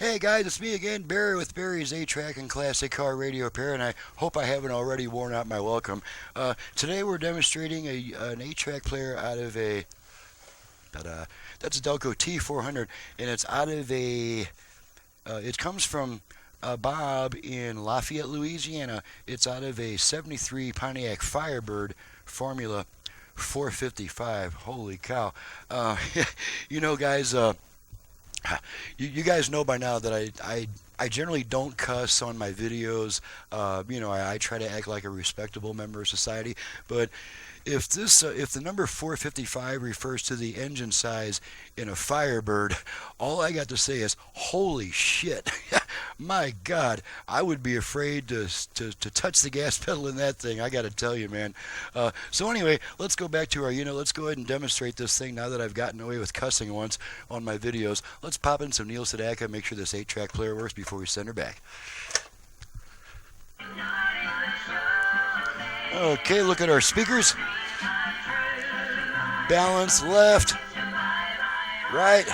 Hey guys, it's me again, Barry with Barry's 8-Track and Classic Car Radio Repair, and I hope I haven't already worn out my welcome. Today we're demonstrating an 8-track player out of a, that's a Delco T400, and it's out of a, it comes from Bob in Lafayette, Louisiana. It's out of a 73 Pontiac Firebird Formula 455. Holy cow. You know, guys, you guys know by now that I generally don't cuss on my videos. I try to act like a respectable member of society. But if the number 455 refers to the engine size in a Firebird, all I got to say is, holy shit. My God, I would be afraid to touch the gas pedal in that thing. I got to tell you, man. So anyway, let's go back to our unit. Let's go ahead and demonstrate this thing now that I've gotten away with cussing once on my videos. Let's pop in some Neil Sedaka, make sure this 8-track player works before we send her back. Okay, look at our speakers. Balance left, right.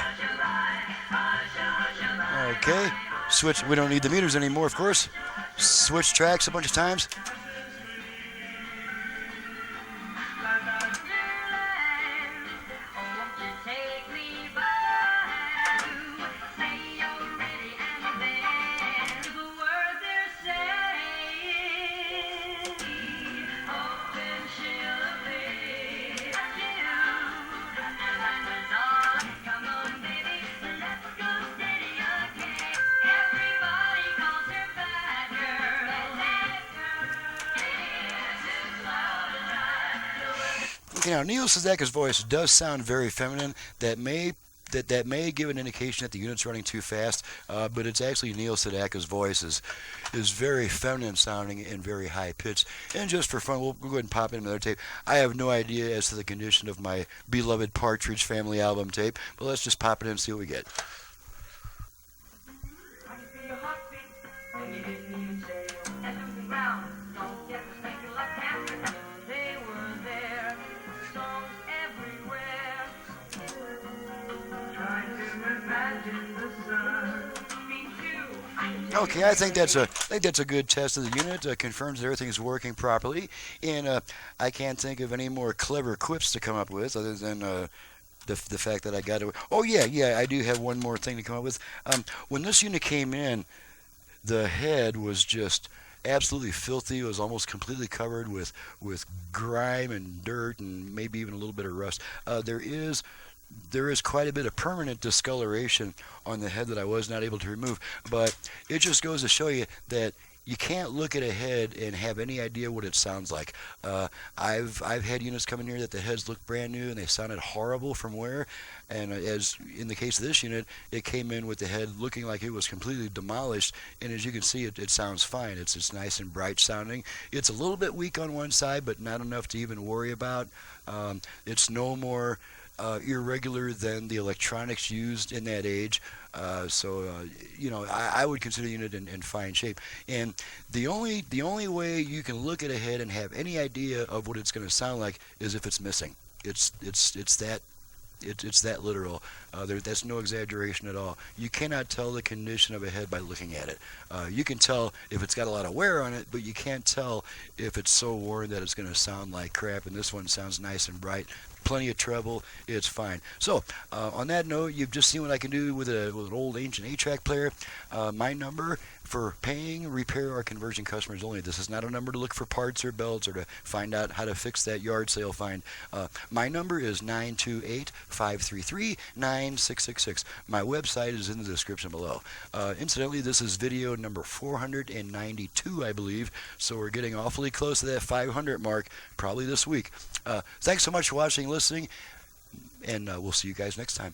Okay, switch. We don't need the meters anymore, of course. Switch tracks a bunch of times. Now, Neil Sedaka's voice does sound very feminine. That may give an indication that the unit's running too fast, but it's actually Neil Sedaka's voice is very feminine sounding and very high pitched. And just for fun, we'll go ahead and pop in another tape. I have no idea as to the condition of my beloved Partridge Family album tape, but let's just pop it in and see what we get. Okay, I think that's a good test of the unit. Confirms that everything is working properly, and I can't think of any more clever quips to come up with other than the fact that I got to. Oh yeah, I do have one more thing to come up with. When this unit came in, the head was just absolutely filthy. It was almost completely covered with grime and dirt and maybe even a little bit of rust. There is quite a bit of permanent discoloration on the head that I was not able to remove, but it just goes to show you that you can't look at a head and have any idea what it sounds like. I've had units come in here that the heads looked brand new and they sounded horrible from wear, and as in the case of this unit, it came in with the head looking like it was completely demolished, and as you can see, it sounds fine. It's nice and bright sounding. It's a little bit weak on one side, but not enough to even worry about. It's no more irregular than the electronics used in that age. I would consider the unit in fine shape. And the only way you can look at a head and have any idea of what it's going to sound like is if it's missing. It's that literal. That's no exaggeration at all. You cannot tell the condition of a head by looking at it. You can tell if it's got a lot of wear on it, but you can't tell if it's so worn that it's going to sound like crap. And this one sounds nice and bright. Plenty of treble, it's fine. So, on that note, you've just seen what I can do with an old ancient 8-track player. My number for paying, repair, or conversion customers only. This is not a number to look for parts or belts or to find out how to fix that yard sale find. My number is 928-533-9666. My website is in the description below. Incidentally, this is video number 492, I believe, so we're getting awfully close to that 500 mark, probably this week. Thanks so much for watching and listening, and we'll see you guys next time.